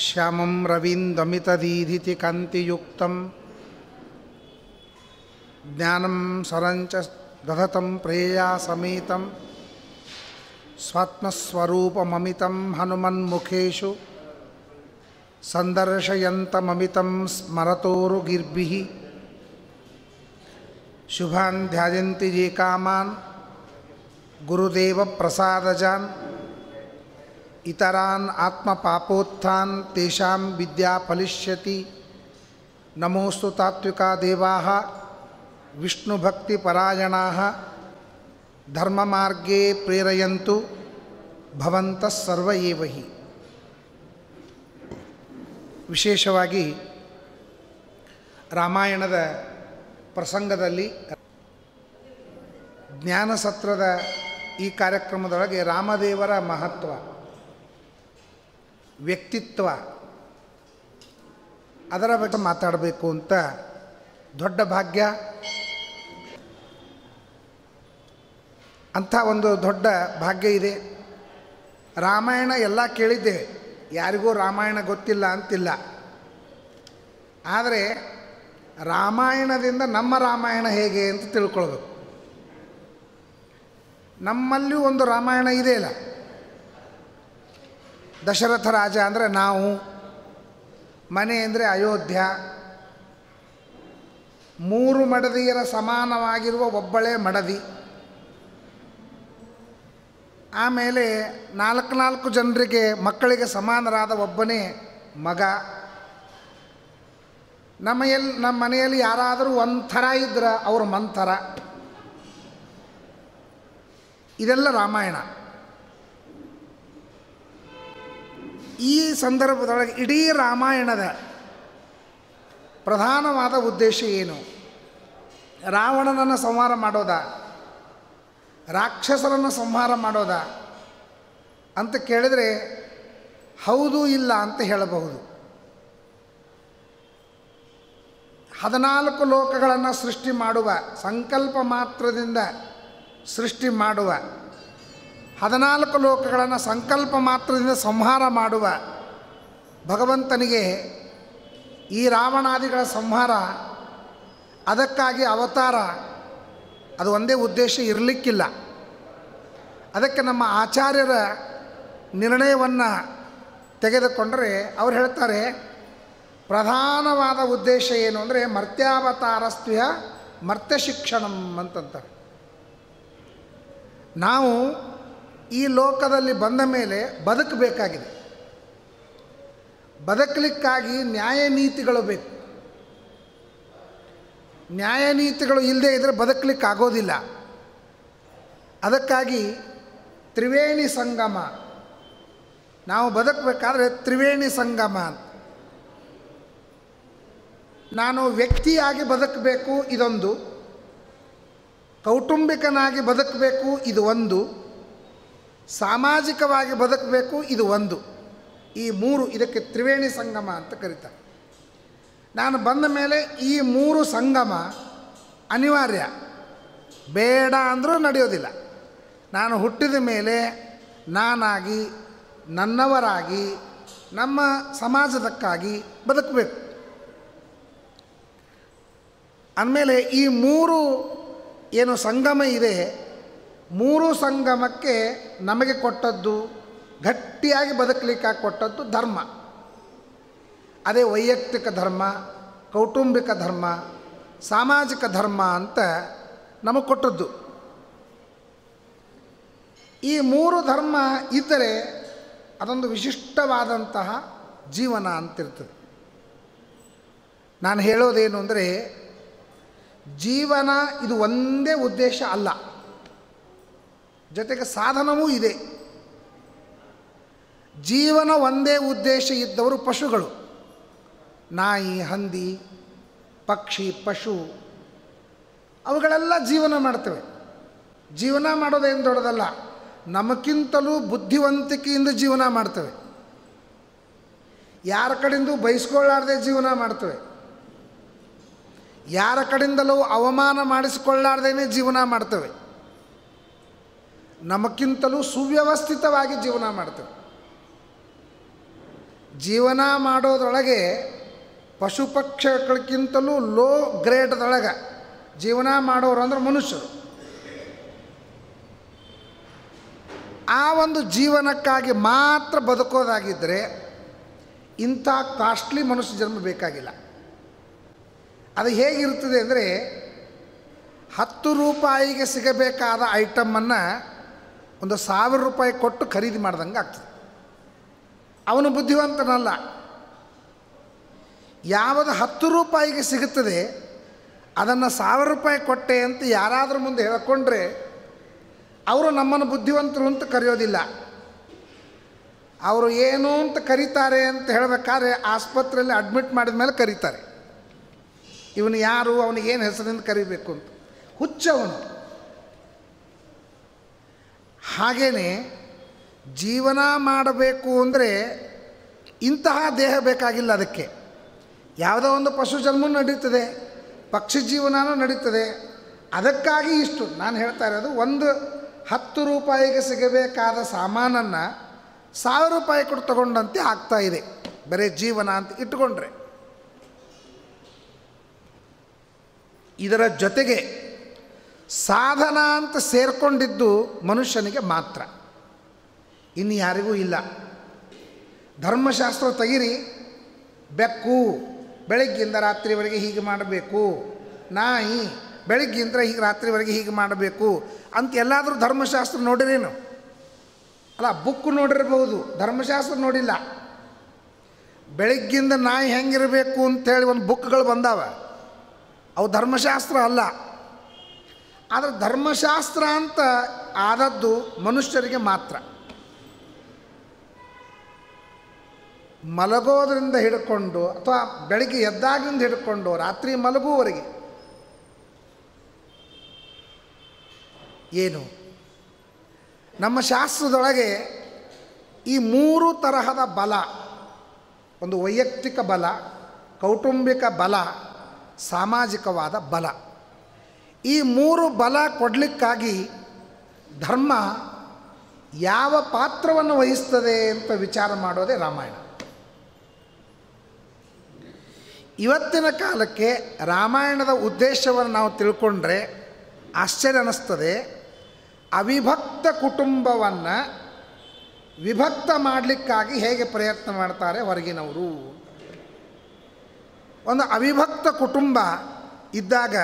ಶ್ಯಾಮಂ ರವೀಂದ್ರಮಿತದೀಧಿತಿ ಕಾಂತಿಯುಕ್ತಂ ಜ್ಞಾನಂ ಸರಂಚ ದಧತಂ ಪ್ರೇಯಾ ಸಮೇತಂ ಸ್ವಾತ್ಮಸ್ವರೂಪಮಮಿತಂ ಹನುಮನ್ಮುಖೇಶು ಸಂದರ್ಶಯಂತಮಮಿತಂ ಸ್ಮರತೋರು ಗಿರ್ಭಿಃ ಶುಭಾನ್ ಧ್ಯಾಯಂತಿ ಯೇ ಕಾಮಾನ್ ಗುರುದೇವ ಪ್ರಸಾದಜಾನ್ ಇತರಾನ್ ಆತ್ಮಪಾಪೋತ್ಥಾನ್ ತೇಷಾಂ ವಿದ್ಯಾ ಫಲಿಷ್ಯತಿ. ನಮೋಸ್ತು ತಾತ್ವಿಕಾ ದೇವಾಃ ವಿಷ್ಣುಭಕ್ತಿಪರಾಯಣಾಃ ಧರ್ಮಮಾರ್ಗೇ ಪ್ರೇರಯಂತು ಭವಂತಃ ಸರ್ವ ಏವ ಹಿ. ವಿಶೇಷವಾಗಿ ರಾಮಾಯಣದ ಪ್ರಸಂಗದಲ್ಲಿ ಜ್ಞಾನಸತ್ರದ ಈ ಕಾರ್ಯಕ್ರಮದೊಳಗೆ ರಾಮದೇವರ ಮಹತ್ವ, ವ್ಯಕ್ತಿತ್ವ, ಅದರ ಬಗ್ಗೆ ಮಾತಾಡಬೇಕು ಅಂತ ದೊಡ್ಡ ಭಾಗ್ಯ. ಅಂಥ ಒಂದು ದೊಡ್ಡ ಭಾಗ್ಯ ಇದೆ. ರಾಮಾಯಣ ಎಲ್ಲ ಕೇಳಿದ್ದೇವೆ, ಯಾರಿಗೂ ರಾಮಾಯಣ ಗೊತ್ತಿಲ್ಲ ಅಂತಿಲ್ಲ. ಆದರೆ ರಾಮಾಯಣದಿಂದ ನಮ್ಮ ರಾಮಾಯಣ ಹೇಗೆ ಅಂತ ತಿಳ್ಕೊಳ್ಬೇಕು. ನಮ್ಮಲ್ಲಿಯೂ ಒಂದು ರಾಮಾಯಣ ಇದೆಯಲ್ಲ. ದಶರಥ ರಾಜ ಅಂದರೆ ನಾವು, ಮನೆ ಅಂದರೆ ಅಯೋಧ್ಯ, 3 ಮಡದಿಯರ ಸಮಾನವಾಗಿರುವ ಒಬ್ಬಳೇ ಮಡದಿ, ಆಮೇಲೆ 4 ಜನರಿಗೆ ಮಕ್ಕಳಿಗೆ ಸಮಾನರಾದ ಒಬ್ಬನೇ ಮಗ. ನಮ್ಮ ಮನೆಯಲ್ಲಿ ಯಾರಾದರೂ ಒಂಥರ ಇದ್ರೆ ಅವರು ಮಂಥರ. ಇದೆಲ್ಲ ರಾಮಾಯಣ. ಈ ಸಂದರ್ಭದೊಳಗೆ ಇಡೀ ರಾಮಾಯಣದ ಪ್ರಧಾನವಾದ ಉದ್ದೇಶ ಏನು? ರಾವಣನನ್ನು ಸಂಹಾರ ಮಾಡೋದಾ, ರಾಕ್ಷಸರನ್ನು ಸಂಹಾರ ಮಾಡೋದಾ ಅಂತ ಕೇಳಿದರೆ ಹೌದು ಇಲ್ಲ ಅಂತ ಹೇಳಬಹುದು. 14 ಲೋಕಗಳನ್ನು ಸೃಷ್ಟಿ ಮಾಡುವ, ಸಂಕಲ್ಪ ಮಾತ್ರದಿಂದ ಸೃಷ್ಟಿ ಮಾಡುವ, 14 ಲೋಕಗಳನ್ನು ಸಂಕಲ್ಪ ಮಾತ್ರದಿಂದ ಸಂಹಾರ ಮಾಡುವ ಭಗವಂತನಿಗೆ ಈ ರಾವಣಾದಿಗಳ ಸಂಹಾರ, ಅದಕ್ಕಾಗಿ ಅವತಾರ, ಅದು ಒಂದೇ ಉದ್ದೇಶ ಇರಲಿಕ್ಕಿಲ್ಲ. ಅದಕ್ಕೆ ನಮ್ಮ ಆಚಾರ್ಯರ ನಿರ್ಣಯವನ್ನು ತೆಗೆದುಕೊಂಡರೆ ಅವ್ರು ಹೇಳ್ತಾರೆ, ಪ್ರಧಾನವಾದ ಉದ್ದೇಶ ಏನು ಅಂದರೆ ಮರ್ತ್ಯಾವತಾರಸ್ತ್ವಿಹ ಮರ್ತ್ಯ ಶಿಕ್ಷಣಂ ಅಂತಂತಾರೆ. ನಾವು ಈ ಲೋಕದಲ್ಲಿ ಬಂದ ಮೇಲೆ ಬದುಕಬೇಕಾಗಿದೆ. ಬದುಕಲಿಕ್ಕಾಗಿ ನ್ಯಾಯ ನೀತಿಗಳು ಬೇಕು. ನ್ಯಾಯ ನೀತಿಗಳು ಇಲ್ಲದೆ ಇದ್ದರೆ ಬದುಕಲಿಕ್ಕಾಗೋದಿಲ್ಲ. ಅದಕ್ಕಾಗಿ ತ್ರಿವೇಣಿ ಸಂಗಮ, ನಾವು ಬದುಕಬೇಕಾದ್ರೆ ತ್ರಿವೇಣಿ ಸಂಗಮ. ನಾನು ವ್ಯಕ್ತಿಯಾಗಿ ಬದುಕಬೇಕು, ಇದೊಂದು; ಕೌಟುಂಬಿಕನಾಗಿ ಬದುಕಬೇಕು, ಇದು ಒಂದು; ಸಾಮಾಜಿಕವಾಗಿ ಬದುಕಬೇಕು, ಇದು ಒಂದು. ಈ 3, ಇದಕ್ಕೆ ತ್ರಿವೇಣಿ ಸಂಗಮ ಅಂತ ಕರೀತಾರೆ. ನಾನು ಬಂದ ಮೇಲೆ ಈ 3 ಸಂಗಮ ಅನಿವಾರ್ಯ, ಬೇಡ ಅಂದರೂ ನಡೆಯೋದಿಲ್ಲ. ನಾನು ಹುಟ್ಟಿದ ಮೇಲೆ ನಾನಾಗಿ, ನನ್ನವರಾಗಿ, ನಮ್ಮ ಸಮಾಜದಕ್ಕಾಗಿ ಬದುಕಬೇಕು. ಅಂದಮೇಲೆ ಈ 3 ಏನು ಸಂಗಮ ಇದೆ, 3 ಸಂಗಮಕ್ಕೆ ನಮಗೆ ಕೊಟ್ಟದ್ದು, ಗಟ್ಟಿಯಾಗಿ ಬದುಕಲಿಕ್ಕಾಗಿ ಕೊಟ್ಟದ್ದು ಧರ್ಮ. ಅದೇ ವೈಯಕ್ತಿಕ ಧರ್ಮ, ಕೌಟುಂಬಿಕ ಧರ್ಮ, ಸಾಮಾಜಿಕ ಧರ್ಮ ಅಂತ ನಮಗೆ ಕೊಟ್ಟದ್ದು. ಈ 3 ಧರ್ಮ ಇದ್ದರೆ ಅದೊಂದು ವಿಶಿಷ್ಟವಾದಂತಹ ಜೀವನ ಅಂತಿರ್ತದೆ. ನಾನು ಹೇಳೋದೇನು ಅಂದರೆ, ಜೀವನ ಇದು ಒಂದೇ ಉದ್ದೇಶ ಅಲ್ಲ, ಜೊತೆಗೆ ಸಾಧನವೂ ಇದೆ. ಜೀವನ ಒಂದೇ ಉದ್ದೇಶ ಇದ್ದವರು ಪಶುಗಳು, ನಾಯಿ, ಹಂದಿ, ಪಕ್ಷಿ, ಪಶು, ಅವುಗಳೆಲ್ಲ ಜೀವನ ಮಾಡ್ತವೆ. ಜೀವನ ಮಾಡೋದೇನು ದೊಡ್ಡದಲ್ಲ, ನಮಗಿಂತಲೂ ಬುದ್ಧಿವಂತಿಕೆಯಿಂದ ಜೀವನ ಮಾಡ್ತವೆ. ಯಾರ ಕಡೆಯಿಂದ ಬಯಸ್ಕೊಳ್ಳಾರ್ದೆ ಜೀವನ ಮಾಡ್ತವೆ. ಯಾರ ಕಡೆಯಿಂದಲೂ ಅವಮಾನ ಮಾಡಿಸಿಕೊಳ್ಳಾರ್ದೇ ಜೀವನ ಮಾಡ್ತವೆ. ನಮಗಿಂತಲೂ ಸುವ್ಯವಸ್ಥಿತವಾಗಿ ಜೀವನ ಮಾಡ್ತವೆ. ಜೀವನ ಮಾಡೋದ್ರೊಳಗೆ ಪಶು ಪಕ್ಷಿಗಳಿಗಿಂತಲೂ ಲೋ ಗ್ರೇಡ್ದೊಳಗೆ ಜೀವನ ಮಾಡೋರು ಅಂದ್ರೆ ಮನುಷ್ಯರು. ಆ ಒಂದು ಜೀವನಕ್ಕಾಗಿ ಮಾತ್ರ ಬದುಕೋದಾಗಿದ್ದರೆ ಇಂಥ ಕಾಸ್ಟ್ಲಿ ಮನುಷ್ಯ ಜನ್ಮ ಬೇಕಾಗಿಲ್ಲ. ಅದು ಹೇಗಿರ್ತದೆ ಅಂದರೆ 10 ರೂಪಾಯಿಗೆ ಸಿಗಬೇಕಾದ ಐಟಮನ್ನು ಒಂದು 1000 ರೂಪಾಯಿ ಕೊಟ್ಟು ಖರೀದಿ ಮಾಡ್ದಂಗೆ ಆಗ್ತದೆ. ಅವನು ಬುದ್ಧಿವಂತನಲ್ಲ. ಯಾವುದು 10 ರೂಪಾಯಿಗೆ ಸಿಗುತ್ತದೆ ಅದನ್ನು 1000 ರೂಪಾಯಿ ಕೊಟ್ಟೆ ಅಂತ ಯಾರಾದರೂ ಮುಂದೆ ಹೇಳ್ಕೊಂಡ್ರೆ ಅವರು ನಮ್ಮನ್ನು ಬುದ್ಧಿವಂತರು ಅಂತ ಕರೆಯೋದಿಲ್ಲ. ಅವರು ಏನು ಅಂತ ಕರೀತಾರೆ ಅಂತ ಹೇಳಬೇಕಾದ್ರೆ ಆಸ್ಪತ್ರೆಯಲ್ಲಿ ಅಡ್ಮಿಟ್ ಮಾಡಿದ ಮೇಲೆ ಕರೀತಾರೆ. ಇವನು ಯಾರು, ಅವನಿಗೇನು ಹೆಸರಿಂದ ಕರಿಬೇಕು ಅಂತ. ಹುಚ್ಚವನು. ಹಾಗೇ ಜೀವನ ಮಾಡಬೇಕು ಅಂದರೆ ಇಂತಹ ದೇಹ ಬೇಕಾಗಿಲ್ಲ. ಅದಕ್ಕೆ ಯಾವುದೋ ಒಂದು ಪಶು ಜನ್ಮ ನಡೀತದೆ, ಪಕ್ಷಿ ಜೀವನವೂ ನಡೀತದೆ. ಅದಕ್ಕಾಗಿ ಇಷ್ಟು ನಾನು ಹೇಳ್ತಾ ಇರೋದು, ಒಂದು 10 ರೂಪಾಯಿಗೆ ಸಿಗಬೇಕಾದ ಸಾಮಾನನ್ನು 1000 ರೂಪಾಯಿ ಕೊಟ್ಟು ತಗೊಂಡಂತೆ ಆಗ್ತಾಯಿದೆ ಬರೀ ಜೀವನ ಅಂತ ಇಟ್ಕೊಂಡ್ರೆ. ಇದರ ಜೊತೆಗೆ ಸಾಧನ ಅಂತ ಸೇರಿಕೊಂಡಿದ್ದು ಮನುಷ್ಯನಿಗೆ ಮಾತ್ರ, ಇನ್ನು ಯಾರಿಗೂ ಇಲ್ಲ. ಧರ್ಮಶಾಸ್ತ್ರ ತೆಗಿರಿ, ಬೆಕ್ಕು ಬೆಳಗ್ಗಿಂದ ರಾತ್ರಿವರೆಗೆ ಹೀಗೆ ಮಾಡಬೇಕು, ನಾಯಿ ಬೆಳಗ್ಗಿಂದ ಹೀಗೆ ರಾತ್ರಿವರೆಗೆ ಹೀಗೆ ಮಾಡಬೇಕು ಅಂತ ಎಲ್ಲಾದರೂ ಧರ್ಮಶಾಸ್ತ್ರ ನೋಡಿರೇನು? ಅಲ್ಲ, ಬುಕ್ ನೋಡಿರ್ಬೋದು, ಧರ್ಮಶಾಸ್ತ್ರ ನೋಡಿಲ್ಲ. ಬೆಳಗ್ಗಿಂದ ನಾಯಿ ಹೆಂಗಿರಬೇಕು ಅಂಥೇಳಿ ಒಂದು ಬುಕ್ಗಳು ಬಂದಾವ, ಅವು ಧರ್ಮಶಾಸ್ತ್ರ ಅಲ್ಲ. ಆದರೆ ಧರ್ಮಶಾಸ್ತ್ರ ಅಂತ ಆದದ್ದು ಮನುಷ್ಯರಿಗೆ ಮಾತ್ರ. ಮಲಗೋದ್ರಿಂದ ಹಿಡ್ಕೊಂಡು ಅಥವಾ ಬೆಳಗ್ಗೆ ಎದ್ದಾಗಿಂದ ಹಿಡ್ಕೊಂಡು ರಾತ್ರಿ ಮಲಗುವವರೆಗೆ ಏನು ನಮ್ಮ ಶಾಸ್ತ್ರದೊಳಗೆ ಈ 3 ತರಹದ ಬಲ, ಒಂದು ವೈಯಕ್ತಿಕ ಬಲ, ಕೌಟುಂಬಿಕ ಬಲ, ಸಾಮಾಜಿಕವಾದ ಬಲ, ಈ 3 ಬಲ ಕೊಡಲಿಕ್ಕಾಗಿ ಧರ್ಮ ಯಾವ ಪಾತ್ರವನ್ನು ವಹಿಸ್ತದೆ ಅಂತ ವಿಚಾರ ಮಾಡೋದೇ ರಾಮಾಯಣ. ಇವತ್ತಿನ ಕಾಲಕ್ಕೆ ರಾಮಾಯಣದ ಉದ್ದೇಶವನ್ನು ನಾವು ತಿಳ್ಕೊಂಡ್ರೆ ಆಶ್ಚರ್ಯ ಅನ್ನಿಸ್ತದೆ. ಅವಿಭಕ್ತ ಕುಟುಂಬವನ್ನು ವಿಭಕ್ತ ಮಾಡಲಿಕ್ಕಾಗಿ ಹೇಗೆ ಪ್ರಯತ್ನ ಮಾಡ್ತಾರೆ ಹೊರಗಿನವರು. ಒಂದು ಅವಿಭಕ್ತ ಕುಟುಂಬ ಇದ್ದಾಗ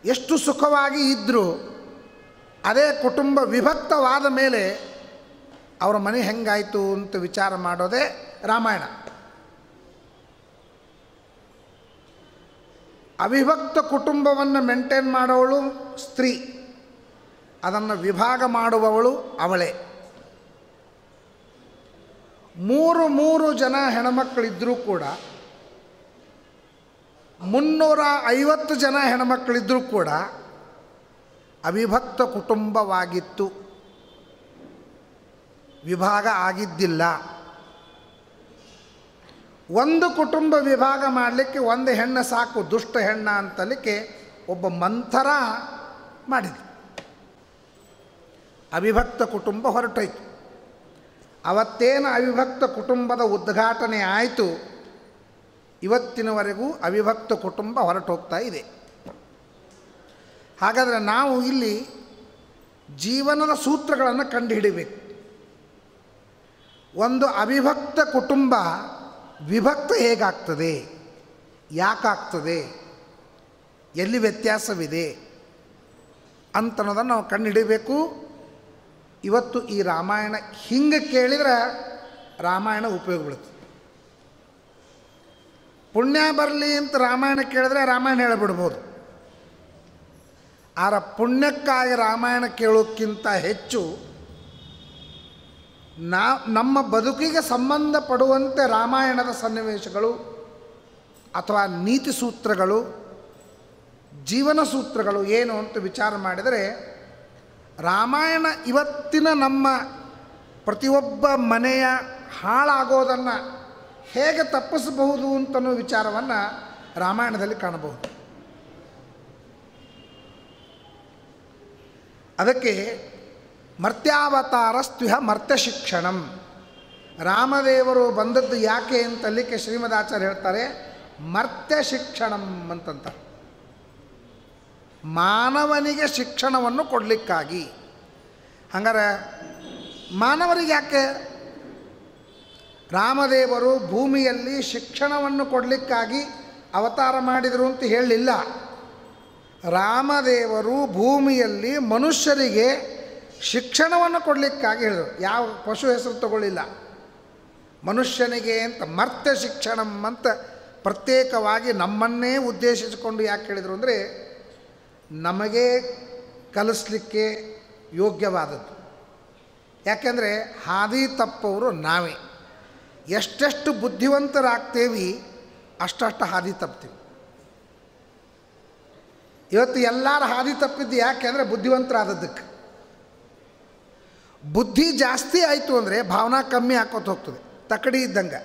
ಎಷ್ಟು ಸುಖವಾಗಿ ಇದ್ದರೂ ಅದೇ ಕುಟುಂಬ ವಿಭಕ್ತವಾದ ಮೇಲೆ ಅವರ ಮನೆ ಹೆಂಗಾಯಿತು ಅಂತ ವಿಚಾರ ಮಾಡೋದೇ ರಾಮಾಯಣ. ಅವಿಭಕ್ತ ಕುಟುಂಬವನ್ನು ಮೇಂಟೈನ್ ಮಾಡೋವಳು ಸ್ತ್ರೀ, ಅದನ್ನು ವಿಭಾಗ ಮಾಡುವವಳು ಅವಳೇ. 3 ಜನ ಹೆಣ್ಮಕ್ಕಳಿದ್ದರೂ ಕೂಡ 350 ಜನ ಹೆಣ್ಮಕ್ಕಳಿದ್ದರೂ ಕೂಡ ಅವಿಭಕ್ತ ಕುಟುಂಬವಾಗಿತ್ತು, ವಿಭಾಗ ಆಗಿದ್ದಿಲ್ಲ. ಒಂದು ಕುಟುಂಬ ವಿಭಾಗ ಮಾಡಲಿಕ್ಕೆ ಒಂದು ಹೆಣ್ಣು ಸಾಕು, ದುಷ್ಟ ಹೆಣ್ಣ ಅಂತಲಿಕ್ಕೆ ಒಬ್ಬ ಮಂಥರ ಮಾಡಿದ್ರು. ಅವಿಭಕ್ತ ಕುಟುಂಬ ಹೊರಟೋಯ್ತು. ಅವತ್ತೇನು ಅವಿಭಕ್ತ ಕುಟುಂಬದ ಉದ್ಘಾಟನೆ ಆಯಿತು, ಇವತ್ತಿನವರೆಗೂ ಅವಿಭಕ್ತ ಕುಟುಂಬ ಹೊರಟೋಗ್ತಾ ಇದೆ. ಹಾಗಾದರೆ ನಾವು ಇಲ್ಲಿ ಜೀವನದ ಸೂತ್ರಗಳನ್ನು ಕಂಡುಹಿಡಿಬೇಕು. ಒಂದು ಅವಿಭಕ್ತ ಕುಟುಂಬ ವಿಭಕ್ತ ಹೇಗಾಗ್ತದೆ, ಯಾಕಾಗ್ತದೆ, ಎಲ್ಲಿ ವ್ಯತ್ಯಾಸವಿದೆ ಅಂತನ್ನೋದನ್ನು ನಾವು ಕಂಡುಹಿಡಿಬೇಕು. ಇವತ್ತು ಈ ರಾಮಾಯಣ ಹಿಂಗೆ ಕೇಳಿದರೆ ರಾಮಾಯಣ ಉಪಯೋಗ ಬೀಳುತ್ತೆ. ಪುಣ್ಯ ಬರಲಿ ಅಂತ ರಾಮಾಯಣ ಕೇಳಿದ್ರೆ ರಾಮಾಯಣ ಹೇಳಿಬಿಡ್ಬೋದು. ಆರ ಪುಣ್ಯಕ್ಕಾಗಿ ರಾಮಾಯಣ ಕೇಳೋಕ್ಕಿಂತ ಹೆಚ್ಚು ನಮ್ಮ ಬದುಕಿಗೆ ಸಂಬಂಧಪಡುವಂತೆ ರಾಮಾಯಣದ ಸನ್ನಿವೇಶಗಳು ಅಥವಾ ನೀತಿ ಸೂತ್ರಗಳು, ಜೀವನ ಸೂತ್ರಗಳು ಏನು ಅಂತ ವಿಚಾರ ಮಾಡಿದರೆ ರಾಮಾಯಣ ಇವತ್ತಿನ ನಮ್ಮ ಪ್ರತಿಯೊಬ್ಬ ಮನೆಯ ಹಾಳಾಗೋದನ್ನು ಹೇಗೆ ತಪ್ಪಿಸಬಹುದು ಅಂತನೋ ವಿಚಾರವನ್ನು ರಾಮಾಯಣದಲ್ಲಿ ಕಾಣಬಹುದು. ಅದಕ್ಕೆ ಮರ್ತ್ಯಾವತಾರಸ್ತ್ವಿಹ ಮರ್ತ್ಯ ಶಿಕ್ಷಣಂ, ರಾಮದೇವರು ಬಂದದ್ದು ಯಾಕೆ ಅಂತಲ್ಲಿಕ್ಕೆ ಶ್ರೀಮದಾಚಾರ್ಯ ಹೇಳ್ತಾರೆ, ಮರ್ತ್ಯ ಶಿಕ್ಷಣಂ ಅಂತಂತ, ಮಾನವನಿಗೆ ಶಿಕ್ಷಣವನ್ನು ಕೊಡಲಿಕ್ಕಾಗಿ. ಹಂಗಾರೆ ಮಾನವರಿಗೆ ಯಾಕೆ ರಾಮದೇವರು ಭೂಮಿಯಲ್ಲಿ ಶಿಕ್ಷಣವನ್ನು ಕೊಡಲಿಕ್ಕಾಗಿ ಅವತಾರ ಮಾಡಿದರು ಅಂತ ಹೇಳಲಿಲ್ಲ. ರಾಮದೇವರು ಭೂಮಿಯಲ್ಲಿ ಮನುಷ್ಯರಿಗೆ ಶಿಕ್ಷಣವನ್ನು ಕೊಡಲಿಕ್ಕಾಗಿ ಹೇಳಿದರು. ಯಾವ ಪಶು ಹೆಸರು ತಗೊಳ್ಳಿಲ್ಲ, ಮನುಷ್ಯನಿಗೆ ಅಂತ ಮರ್ತ್ಯ ಶಿಕ್ಷಣಂ ಅಂತ ಪ್ರತ್ಯೇಕವಾಗಿ ನಮ್ಮನ್ನೇ ಉದ್ದೇಶಿಸಿಕೊಂಡು ಯಾಕೆ ಹೇಳಿದರು ಅಂದರೆ, ನಮಗೆ ಕಲಿಸ್ಲಿಕ್ಕೆ ಯೋಗ್ಯವಾದದ್ದು. ಯಾಕೆಂದರೆ ಹಾದಿ ತಪ್ಪವರು ನಾವೇ. ಎಷ್ಟೆಷ್ಟು ಬುದ್ಧಿವಂತರಾಗ್ತೇವೆ ಅಷ್ಟಷ್ಟು ಹಾದಿ ತಪ್ತೀವಿ. ಇವತ್ತು ಎಲ್ಲರ ಹಾದಿ ತಪ್ಪಿದ್ದು ಯಾಕೆ ಅಂದರೆ ಬುದ್ಧಿವಂತರಾದದ್ದಕ್ಕೆ. ಬುದ್ಧಿ ಜಾಸ್ತಿ ಆಯಿತು ಅಂದರೆ ಭಾವನಾ ಕಮ್ಮಿ ಹಾಕೋತ ಹೋಗ್ತದೆ. ತಕಡಿ ಇದ್ದಂಗೆ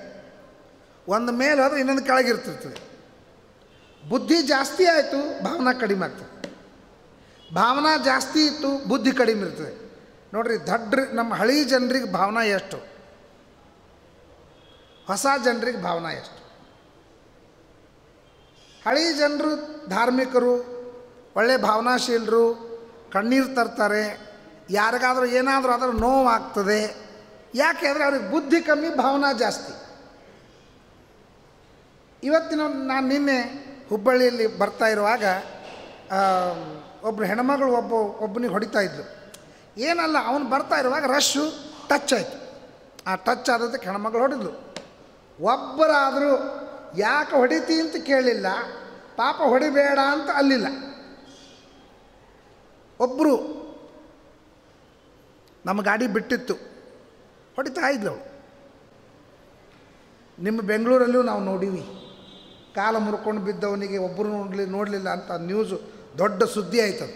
ಒಂದು ಮೇಲೆ ಹೋದ್ರೆ ಇನ್ನೊಂದು ಕೆಳಗಿರ್ತಿರ್ತದೆ. ಬುದ್ಧಿ ಜಾಸ್ತಿ ಆಯಿತು, ಭಾವನಾ ಕಡಿಮೆ ಆಗ್ತದೆ. ಭಾವನಾ ಜಾಸ್ತಿ ಇತ್ತು, ಬುದ್ಧಿ ಕಡಿಮೆ ಇರ್ತದೆ. ನೋಡ್ರಿ, ನಮ್ಮ ಹಳಿ ಜನರಿಗೆ ಭಾವನಾ ಎಷ್ಟು, ಹೊಸ ಜನರಿಗೆ ಭಾವನಾ ಎಷ್ಟು. ಹಳಿ ಜನರು ಧಾರ್ಮಿಕರು, ಒಳ್ಳೆ ಭಾವನಾಶೀಲರು, ಕಣ್ಣೀರು ತರ್ತಾರೆ. ಯಾರಿಗಾದರೂ ಏನಾದರೂ ಆದರೂ ನೋವಾಗ್ತದೆ. ಯಾಕೆ ಅಂದರೆ ಅವ್ರಿಗೆ ಬುದ್ಧಿ ಕಮ್ಮಿ, ಭಾವನಾ ಜಾಸ್ತಿ. ಇವತ್ತಿನ ನಾನು ನಿನ್ನೆ ಹುಬ್ಬಳ್ಳಿಯಲ್ಲಿ ಬರ್ತಾ ಇರುವಾಗ ಒಬ್ಬರು ಹೆಣ್ಮಗಳು ಒಬ್ಬನಿಗೆ ಹೊಡಿತಾ ಇದ್ಲು. ಏನಲ್ಲ, ಅವನು ಬರ್ತಾ ಇರುವಾಗ ರಶ್ಶು ಟಚ್ ಆಯಿತು. ಆ ಟಚ್ ಆದದಕ್ಕೆ ಹೆಣ್ಮಗಳು ಹೊಡೆದ್ಲು. ಒಬ್ಬರಾದರೂ ಯಾಕೆ ಹೊಡಿತಿ ಅಂತ ಕೇಳಲಿಲ್ಲ, ಪಾಪ ಹೊಡಿಬೇಡ ಅಂತ ಅಲ್ಲಿಲ್ಲ. ಒಬ್ಬರು ನಮ್ಮ ಗಾಡಿ ಬಿಟ್ಟಿತ್ತು, ಹೊಡಿತಾ ಇದ್ಲು ಅವಳು. ನಿಮ್ಮ ಬೆಂಗಳೂರಲ್ಲೂ ನಾವು ನೋಡೀವಿ, ಕಾಲ ಮುರ್ಕೊಂಡು ಬಿದ್ದವನಿಗೆ ಒಬ್ಬರು ನೋಡಲಿಲ್ಲ ಅಂತ ನ್ಯೂಸು ದೊಡ್ಡ ಸುದ್ದಿ ಆಯ್ತದು.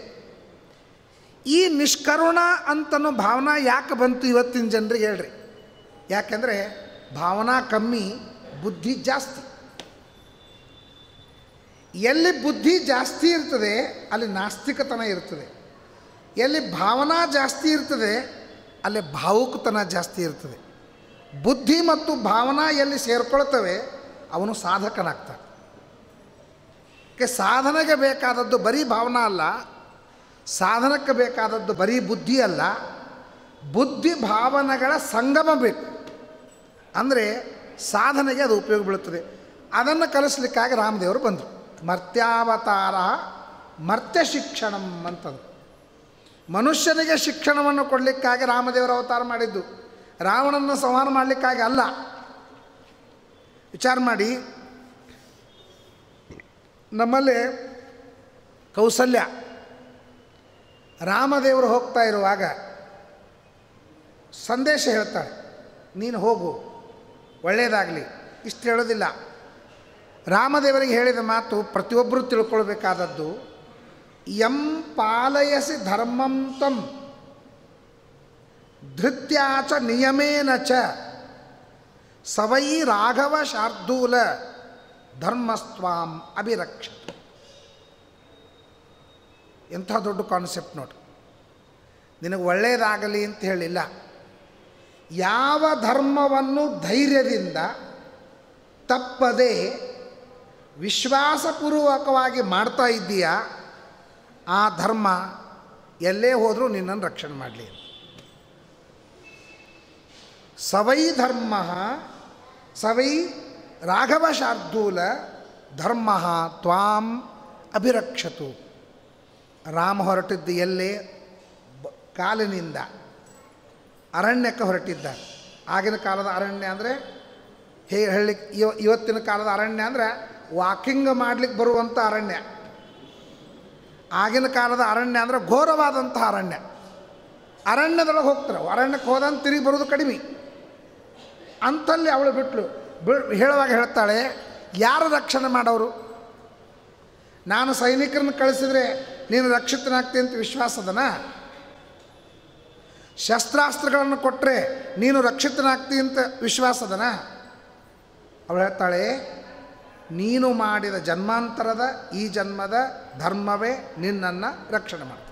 ಈ ನಿಷ್ಕರುಣ ಅಂತನೋ ಭಾವನಾ ಯಾಕೆ ಬಂತು ಇವತ್ತಿನ ಜನರಿಗೆ ಹೇಳ್ರಿ? ಯಾಕೆಂದರೆ ಭಾವನಾ ಕಮ್ಮಿ, ಬುದ್ಧಿ ಜಾಸ್ತಿ. ಎಲ್ಲಿ ಬುದ್ಧಿ ಜಾಸ್ತಿ ಇರ್ತದೆ ಅಲ್ಲಿ ನಾಸ್ತಿಕತನ ಇರ್ತದೆ. ಎಲ್ಲಿ ಭಾವನಾ ಜಾಸ್ತಿ ಇರ್ತದೆ ಅಲ್ಲಿ ಭಾವುಕತನ ಜಾಸ್ತಿ ಇರ್ತದೆ. ಬುದ್ಧಿ ಮತ್ತು ಭಾವನಾ ಎಲ್ಲಿ ಸೇರ್ಕೊಳ್ತವೆ ಅವನು ಸಾಧಕನಾಗ್ತಾನೆ. ಸಾಧನೆಗೆ ಬೇಕಾದದ್ದು ಬರೀ ಭಾವನಾ ಅಲ್ಲ, ಸಾಧನಕ್ಕೆ ಬೇಕಾದದ್ದು ಬರೀ ಬುದ್ಧಿ ಅಲ್ಲ, ಬುದ್ಧಿ ಭಾವನೆಗಳ ಸಂಗಮ ಬೇಕು. ಅಂದರೆ ಸಾಧನೆಗೆ ಅದು ಉಪಯೋಗ ಬೀಳುತ್ತದೆ. ಅದನ್ನು ಕಲಿಸ್ಲಿಕ್ಕಾಗಿ ರಾಮದೇವರು ಬಂದರು. ಮರ್ತ್ಯಾವತಾರ ಮರ್ತ್ಯ ಶಿಕ್ಷಣಂ ಅಂತಂದು, ಮನುಷ್ಯನಿಗೆ ಶಿಕ್ಷಣವನ್ನು ಕೊಡಲಿಕ್ಕಾಗಿ ರಾಮದೇವರು ಅವತಾರ ಮಾಡಿದ್ದು, ರಾವಣನ ಸಂಹಾರ ಮಾಡಲಿಕ್ಕಾಗಿ ಅಲ್ಲ. ವಿಚಾರ ಮಾಡಿ, ನಮ್ಮಲ್ಲಿ ಕೌಸಲ್ಯ ರಾಮದೇವರು ಹೋಗ್ತಾ ಇರುವಾಗ ಸಂದೇಶ ಹೇಳ್ತಾಳೆ, ನೀನು ಹೋಗು ಒಳ್ಳೆಯದಾಗಲಿ, ಇಷ್ಟು ಹೇಳೋದಿಲ್ಲ. ರಾಮದೇವರಿಗೆ ಹೇಳಿದ ಮಾತು ಪ್ರತಿಯೊಬ್ಬರೂ ತಿಳ್ಕೊಳ್ಬೇಕಾದದ್ದು, ಯಂ ಪಾಲಯಸಿ ಧರ್ಮಂ ತಂ ಧೃತ್ಯಾಚ ನಿಯಮೇನ ಚ ಸವೈ ರಾಘವ ಶಾರ್ದೂಲ ಧರ್ಮಸ್ವಾಂ ಅಭಿರಕ್ಷತು. ಎಂಥ ದೊಡ್ಡ ಕಾನ್ಸೆಪ್ಟ್ ನೋಡಿ. ನಿನಗೆ ಒಳ್ಳೆಯದಾಗಲಿ ಅಂತ ಹೇಳಿಲ್ಲ, ಯಾವ ಧರ್ಮವನ್ನು ಧೈರ್ಯದಿಂದ ತಪ್ಪದೆ ವಿಶ್ವಾಸಪೂರ್ವಕವಾಗಿ ಮಾಡ್ತಾ ಇದ್ದೀಯಾ ಆ ಧರ್ಮ ಎಲ್ಲೇ ಹೋದರೂ ನಿನ್ನನ್ನು ರಕ್ಷಣೆ ಮಾಡಲಿ. ಸವೈ ಧರ್ಮ ಸವೈ ರಾಘವ ಶಾರ್ದೂಲ ಧರ್ಮ ತ್ವಾಂ ಅಭಿರಕ್ಷತು. ರಾಮ ಹೊರಟಿದ್ದು ಎಲ್ಲೇ? ಕಾಲಿನಿಂದ ಅರಣ್ಯಕ್ಕೆ ಹೊರಟಿದ್ದ. ಆಗಿನ ಕಾಲದ ಅರಣ್ಯ ಅಂದರೆ ಹೇಳಿ, ಇವತ್ತಿನ ಕಾಲದ ಅರಣ್ಯ ಅಂದರೆ ವಾಕಿಂಗ್ ಮಾಡಲಿಕ್ಕೆ ಬರುವಂಥ ಅರಣ್ಯ. ಆಗಿನ ಕಾಲದ ಅರಣ್ಯ ಅಂದರೆ ಘೋರವಾದಂಥ ಅರಣ್ಯ. ಅರಣ್ಯದೊಳಗೆ ಹೋಗ್ತಾರೆ, ಅರಣ್ಯಕ್ಕೆ ಹೋದಂತ ತಿರುಗಿ ಬರೋದು ಕಡಿಮೆ. ಅಂಥಲ್ಲಿ ಅವಳು ಬಿಟ್ಟಳು. ಹೇಳುವಾಗ ಹೇಳ್ತಾಳೆ, ಯಾರು ರಕ್ಷಣೆ ಮಾಡೋರು? ನಾನು ಸೈನಿಕರನ್ನು ಕಳಿಸಿದರೆ ನೀನು ರಕ್ಷಿತನಾಗ್ತಿ ಅಂತ ವಿಶ್ವಾಸದನ? ಶಸ್ತ್ರಾಸ್ತ್ರಗಳನ್ನು ಕೊಟ್ಟರೆ ನೀನು ರಕ್ಷಿತನಾಗ್ತಿ ಅಂತ ವಿಶ್ವಾಸದನ? ಅವಳು ಹೇಳ್ತಾಳೆ, ನೀನು ಮಾಡಿದ ಜನ್ಮಾಂತರದ ಈ ಜನ್ಮದ ಧರ್ಮವೇ ನಿನ್ನನ್ನು ರಕ್ಷಣೆ ಮಾಡ್ತಾರೆ.